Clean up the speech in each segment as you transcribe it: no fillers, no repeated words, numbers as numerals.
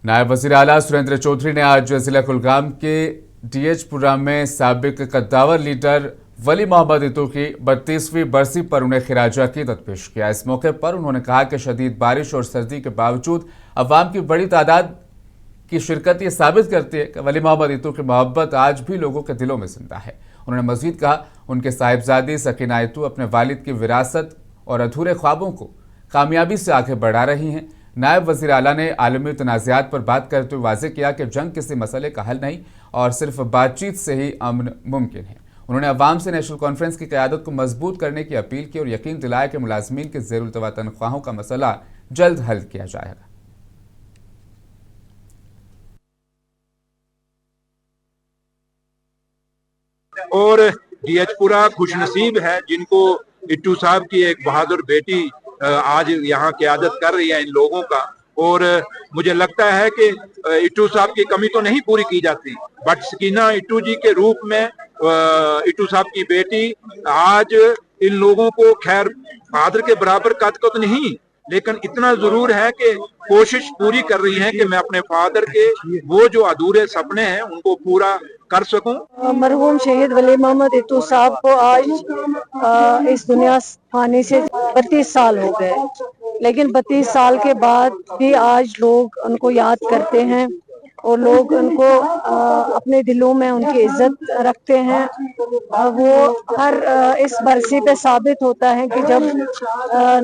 नायब वज़ीर आला सुरेंद्र चौधरी ने आज जिला कुलगाम के DH पुरा में साबिक कद्दावर लीडर वली मोहम्मद इतू की 32वीं बरसी पर उन्हें खिराज अकीदत पेश किया। इस मौके पर उन्होंने कहा कि शदीद बारिश और सर्दी के बावजूद अवाम की बड़ी तादाद की शिरकत ये साबित करती है कि वली मोहम्मद इतू की मोहब्बत आज भी लोगों के दिलों में जिंदा है। उन्होंने मजीद कहा उनके साहिबजादी सकीना इतू अपने वालिद की विरासत और अधूरे ख्वाबों को कामयाबी से आगे बढ़ा रही हैं। नायब वज़ीर आला ने आलमी तनाज़ात पर बात करते हुए वाज़ेह किया कि जंग किसी मसले का हल नहीं और सिर्फ बातचीत से ही अमन मुमकिन है। उन्होंने अवाम से नेशनल कॉन्फ्रेंस की क़यादत को मजबूत करने की अपील की और यकीन दिलाया कि मुलाजमीन के ज़ेरुल-तवा तनख्वाहों का मसला जल्द हल किया जाएगा। और DH पुरा खुशनसीब है जिनको इट्टू साहब की एक बहादुर बेटी आज यहाँ क़यादत कर रही है इन लोगों का। और मुझे लगता है कि इट्टू साहब की कमी तो नहीं पूरी की जाती, बट सकीना इट्टू जी के रूप में इट्टू साहब की बेटी आज इन लोगों को, खैर फादर के बराबर कद को तो नहीं, लेकिन इतना जरूर है कि कोशिश पूरी कर रही है कि मैं अपने फादर के वो जो अधूरे सपने हैं उनको पूरा कर सकूं। मरहूम शहीद वली मोहम्मद इतू साहब को आज इस दुनिया आने से 32 साल हो गए, लेकिन 32 साल के बाद भी आज लोग उनको याद करते हैं और लोग उनको अपने दिलों में उनकी इज्जत रखते हैं। वो हर इस बरसी पे साबित होता है कि जब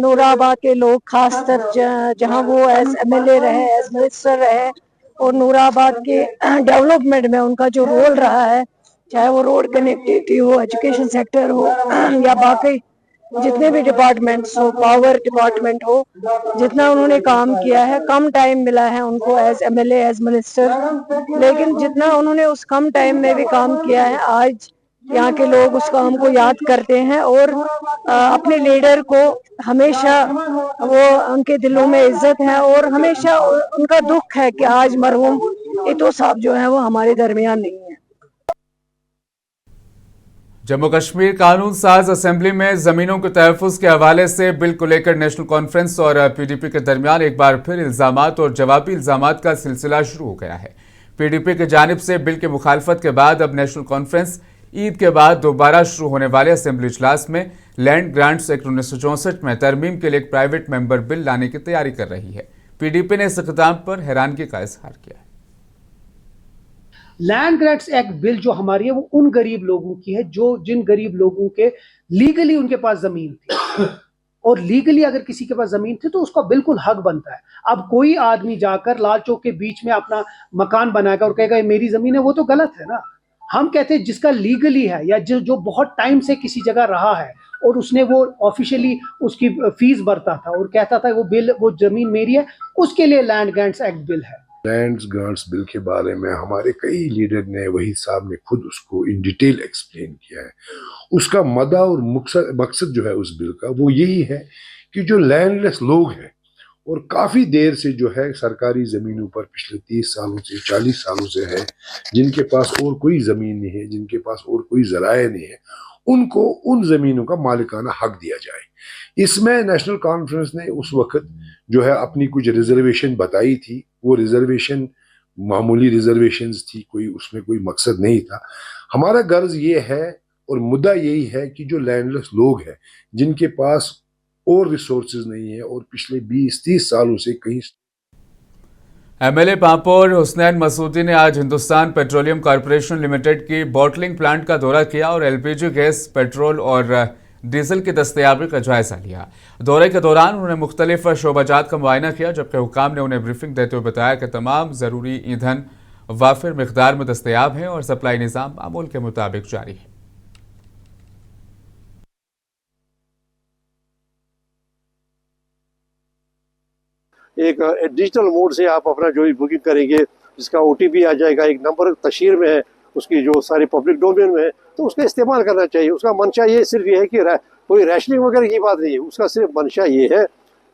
नूराबाद के लोग, खासतर जहां वो एज MLA रहे, एज मिनिस्टर रहे और नूराबाद के डेवलपमेंट में उनका जो रोल रहा है, चाहे वो रोड कनेक्टिविटी हो, एजुकेशन सेक्टर हो या बाकी जितने भी डिपार्टमेंट्स हो, पावर डिपार्टमेंट हो, जितना उन्होंने काम किया है, कम टाइम मिला है उनको एज MLA, एज मिनिस्टर, लेकिन जितना उन्होंने उस कम टाइम में भी काम किया है, आज यहाँ के लोग उस काम को याद करते हैं और अपने लीडर को हमेशा वो उनके दिलों में इज्जत है और हमेशा उनका दुख है कि आज मरहूम इतू साहब जो है वो हमारे दरमियान नहीं है। जम्मू कश्मीर कानून साज असेंबली में जमीनों के तहफ़्फ़ुज़ के हवाले से बिल को लेकर नेशनल कॉन्फ्रेंस और PDP के दरमियान एक बार फिर इल्ज़ामात और जवाबी इल्ज़ामात का सिलसिला शुरू हो गया है। PDP की जानिब से बिल की मुखालफत के बाद अब नेशनल कॉन्फ्रेंस ईद के बाद दोबारा शुरू होने वाले असेंबली इजलास में लैंड ग्रांट्स एक्ट 1964 में तरमीम के लिए एक प्राइवेट मेंबर बिल लाने की तैयारी कर रही है। PDP ने इस इक़दाम पर हैरानगी का इजहार किया है। लैंड ग्रांट्स एक्ट बिल जो हमारी है वो उन गरीब लोगों की है जो जिन गरीब लोगों के लीगली उनके पास जमीन थी और लीगली अगर किसी के पास जमीन थी तो उसका बिल्कुल हक बनता है। अब कोई आदमी जाकर लाल चौक के बीच में अपना मकान बनाएगा और कहेगा ये मेरी जमीन है, वो तो गलत है ना। हम कहते हैं जिसका लीगली है या जो बहुत टाइम से किसी जगह रहा है और उसने वो ऑफिशियली उसकी फीस भरता था और कहता था वो जमीन मेरी है, उसके लिए लैंड ग्रांट्स एक्ट बिल है। लैंड ग्रांट्स बिल के बारे में हमारे कई लीडर ने, वही साहब ने खुद उसको इन डिटेल एक्सप्लेन किया है। उसका मदा और मकसद जो है उस बिल का वो यही है कि जो लैंडलेस लोग हैं और काफ़ी देर से जो है सरकारी ज़मीनों पर पिछले 30 सालों से 40 सालों से है, जिनके पास और कोई ज़मीन नहीं है, जिनके पास और कोई ज़राए नहीं है, उनको उन ज़मीनों का मालिकाना हक दिया जाए। इसमें नेशनल कॉन्फ्रेंस ने उस वक्त जो है अपनी कुछ रिजर्वेशन बताई थी। वो रिजर्वेशन मामूली रिजर्वेशंस थी, कोई उसमें कोई मकसद नहीं था। हमारा गर्ज ये है और मुद्दा यही है कि जो लैंडलेस लोग हैं, जिनके पास और रिसोर्सेज नहीं है और पिछले 20-30 सालों से कहीं। MLA पांपोर हुसनैन मसूदी ने आज हिंदुस्तान पेट्रोलियम कॉरपोरेशन लिमिटेड की बॉटलिंग प्लांट का दौरा किया और LPG गैस, पेट्रोल और डीजल की दस्तयाबी का जायजा लिया। दौरे के दौरान उन्होंने मुख्तलिफ शोबाजात का मुआयना किया, जबकि हुकाम ने उन्हें ब्रीफिंग देते हुए बताया कि तमाम ज़रूरी ईंधन वाफिर मिकदार में दस्तयाब है और सप्लाई निज़ाम मामूल के मुताबिक जारी है। एक डिजिटल मोड से आप अपना जो भी बुकिंग करेंगे, जिसका OTP आ जाएगा, एक नंबर तशहीर में है, उसकी जो सारी पब्लिक डोमेन में है, तो उसका इस्तेमाल करना चाहिए। उसका मंशा ये सिर्फ ये है कि कोई रैशनिंग वगैरह की बात नहीं है। उसका सिर्फ मंशा ये है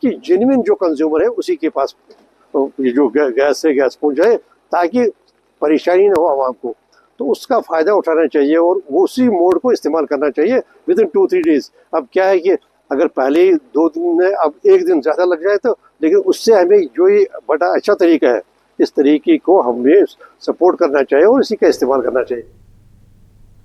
कि जेन्युइन जो कंज्यूमर है उसी के पास तो ये जो गैस से गैस पहुँच जाए ताकि परेशानी ना हो आवाम को, तो उसका फ़ायदा उठाना चाहिए और वो उसी मोड को इस्तेमाल करना चाहिए विद इन 2-3 डेज़। अब क्या है कि अगर पहले ही 2 दिन में अब 1 दिन ज़्यादा लग जाए तो, लेकिन उससे हमें जो ये बड़ा अच्छा तरीका है इस तरीके को हमें सपोर्ट करना चाहिए और इसी का इस्तेमाल करना चाहिए।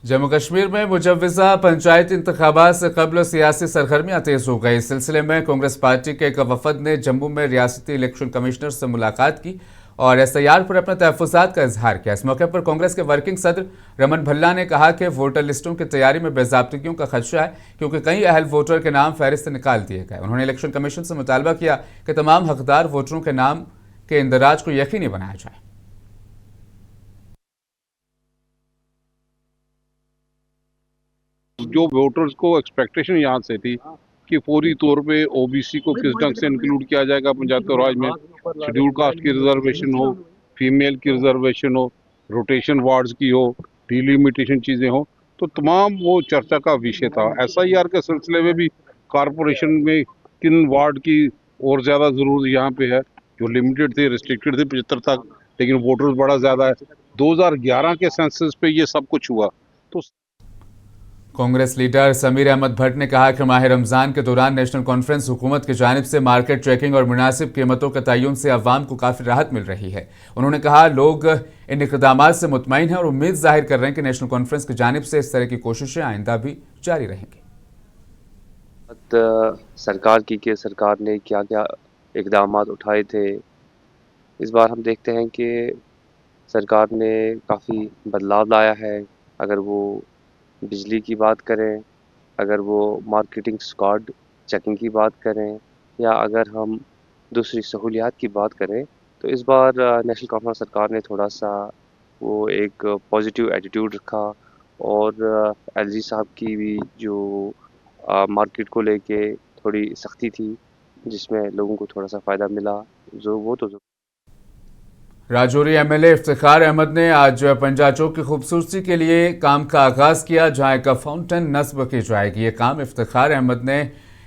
जम्मू कश्मीर में मुजव्वज़ा पंचायती इंतखाबात से कबल सियासी सरगर्मियां तेज हो गई। इस सिलसिले में कांग्रेस पार्टी के एक वफद ने जम्मू में रियासती इलेक्शन कमिश्नर से मुलाकात की और SIR पर अपने तहफ़्फ़ुज़ात का इजहार किया। इस मौके पर कांग्रेस के वर्किंग सदर रमन भल्ला ने कहा कि वोटर लिस्टों की तैयारी में बेज़ाब्तियों का खदशा है क्योंकि कई अहल वोटर के नाम फहरिस्त से निकाल दिए गए। उन्होंने इलेक्शन कमीशन से मुतालबा किया कि तमाम हकदार वोटरों के नाम के इंदराज को यकीनी बनाया जाए। जो वोटर्स को एक्सपेक्टेशन यहाँ से थी कि फौरी तौर पे OBC को किस ढंग से इंक्लूड किया जाएगा पंचायती राज में, शेड्यूल कास्ट की रिजर्वेशन हो, फीमेल की रिजर्वेशन हो, रोटेशन वार्ड्स की हो, डिलिमिटेशन चीज़ें हो, तो तमाम वो चर्चा का विषय था। SIR के सिलसिले में भी कारपोरेशन में किन वार्ड की और ज़्यादा ज़रूरत यहाँ पे है, जो लिमिटेड थे, रिस्ट्रिक्टेड थे 75 तक, लेकिन वोटर्स बड़ा ज़्यादा है। 2011 के सेंसस पे ये सब कुछ हुआ। तो कांग्रेस लीडर समीर अहमद भट्ट ने कहा कि माह रमज़ान के दौरान नेशनल कॉन्फ्रेंस हुकूमत की जानिब से मार्केट चेकिंग और मुनासिब कीमतों के तयन से अवाम को काफ़ी राहत मिल रही है। उन्होंने कहा लोग इन इक़दामात से मुतमईन हैं और उम्मीद जाहिर कर रहे हैं कि नेशनल कॉन्फ्रेंस की जानिब से इस तरह की कोशिशें आइंदा भी जारी रहेंगी। सरकार की कि सरकार ने क्या क्या इक़दामात उठाए थे, इस बार हम देखते हैं कि सरकार ने काफ़ी बदलाव लाया है। अगर वो बिजली की बात करें, अगर वो मार्केटिंग स्क्वाड चेकिंग की बात करें, या अगर हम दूसरी सहूलियात की बात करें, तो इस बार नेशनल कॉन्फ्रेंस सरकार ने थोड़ा सा वो एक पॉजिटिव एटीट्यूड रखा और LG साहब की भी जो मार्केट को लेके थोड़ी सख्ती थी जिसमें लोगों को थोड़ा सा फ़ायदा मिला, जो वो तो राजौरी MLA इफ्तिखार अहमद ने आज पंजा चौक की खूबसूरती के लिए काम का आगाज़ किया, जहां एक फाउंटेन नस्ब की जाएगी। ये काम इफ्तिखार अहमद ने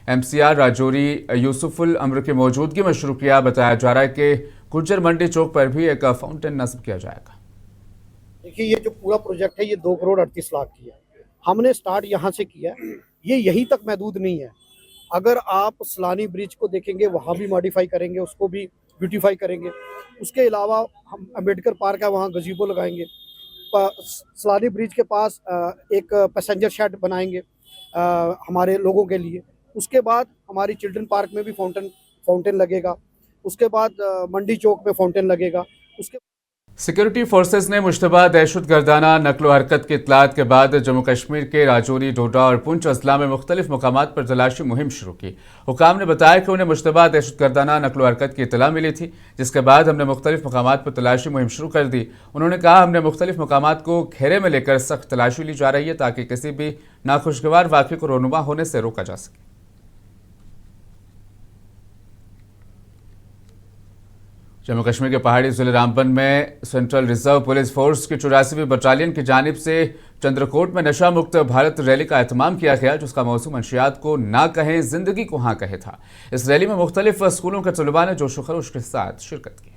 MCR राजौरी यूसुफुल अमर की मौजूदगी में शुरू किया। बताया जा रहा है कि गुज्जर मंडी चौक पर भी एक फाउंटेन नस्ब किया जाएगा। देखिए, ये जो पूरा प्रोजेक्ट है ये 2 करोड़ 38 लाख की है। हमने स्टार्ट यहाँ से किया, ये यहीं तक महदूद नहीं है। अगर आप सलानी ब्रिज को देखेंगे, वहाँ भी मॉडिफाई करेंगे, उसको भी ब्यूटीफाई करेंगे। उसके अलावा हम अम्बेडकर पार्क है, वहाँ गजीबो लगाएंगे। सलानी ब्रिज के पास एक पैसेंजर शेड बनाएंगे हमारे लोगों के लिए। उसके बाद हमारी चिल्ड्रन पार्क में भी फाउंटेन लगेगा। उसके बाद मंडी चौक में फाउंटेन लगेगा। उसके सिक्योरिटी फोर्सेस ने मुश्तबा दहशतगर्दाना नकलो हरकत की इत्तलात के बाद जम्मू कश्मीर के राजौरी, डोडा और पुंछ अजला में मुख्तलिफ मकामात पर तलाशी मुहिम शुरू की। हुकाम ने बताया कि उन्हें मुश्तबा दहशतगर्दाना नकलो हरकत की इत्तला मिली थी, जिसके बाद हमने मुख्तलिफ मकामात पर तलाशी मुहिम शुरू कर दी। उन्होंने कहा हमने मुख्तलिफ मकामात को घेरे में लेकर सख्त तलाशी ली जा रही है ताकि किसी भी नाखुशगवार वाक़े को रोनुमा होने से रोका जा सके। जम्मू कश्मीर के पहाड़ी जिले रामबन में सेंट्रल रिजर्व पुलिस फोर्स की 84वीं बटालियन की जानिब से चंद्रकोट में नशा मुक्त भारत रैली का एहतमाम किया गया, जिसका मौसू मंशियात को ना कहें जिंदगी को हाँ कहे था। इस रैली में मुख्तलिफ स्कूलों के तलबा ने जोश खरोश के साथ शिरकत की।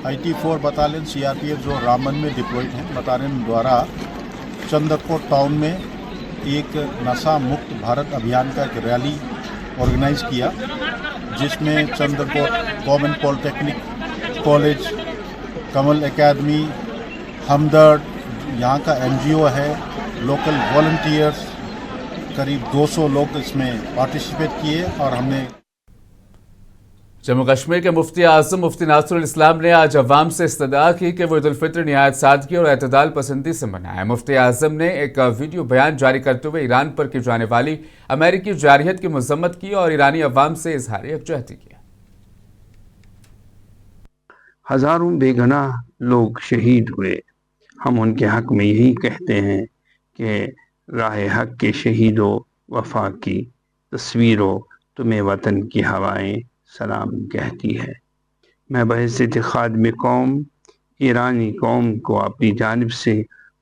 IT4 बटालियन CRPF जो रामबन में डिप्लॉयड है, बटालियन द्वारा चंद्रकोट टाउन में एक नशा मुक्त भारत अभियान का एक रैली ऑर्गेनाइज किया, जिसमें चंद्रकोट गवर्नमेंट पॉलिटेक्निक कॉलेज, कमल एकेडमी, हमदर्द, यहाँ का NGO है, लोकल वॉलंटियर्स, करीब 200 लोग इसमें पार्टिसिपेट किए। और हमने जम्मू कश्मीर के मुफ्ती आज़म मुफ्ती नासरुल इस्लाम ने आज अवाम से इस्तदा की कि वो ईद उल फित्र निहायत सादगी और एतदाल पसंदी से मनाएं। मुफ्ती आज़म ने एक वीडियो बयान जारी करते हुए ईरान पर की जाने वाली अमेरिकी जारहियत की मजम्मत की और ईरानी अवाम से इजहार यकजहती किया। हजारों बेगुनाह लोग शहीद हुए। हम उनके हक में यही कहते हैं कि राह हक के शहीदों, वफा की तस्वीरों, तुम्हें वतन की हवाएं सलाम कहती है। मैं बहैसियत खादिम कौम ईरानी कौम को अपनी जानिब से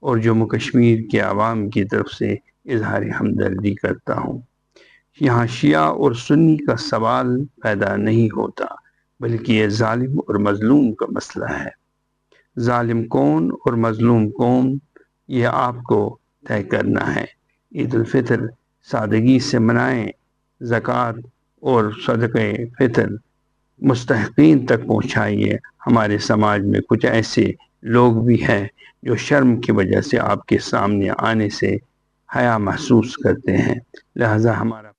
और जम्मू कश्मीर के आवाम की तरफ से इजहार हमदर्दी करता हूँ। यहाँ शिया और सुन्नी का सवाल पैदा नहीं होता, बल्कि ये जालिम और मजलूम का मसला है। जालिम कौन और मजलूम कौन, ये आपको तय करना है। ईद उल फित्र सादगी से मनाएं। ज़कात और सदक़े फितर مستحقین تک پہنچائیے. ہمارے سماج میں کچھ ایسے لوگ بھی ہیں جو شرم کی وجہ سے آپ کے سامنے آنے سے حیا محسوس کرتے ہیں، لہذا ہمارا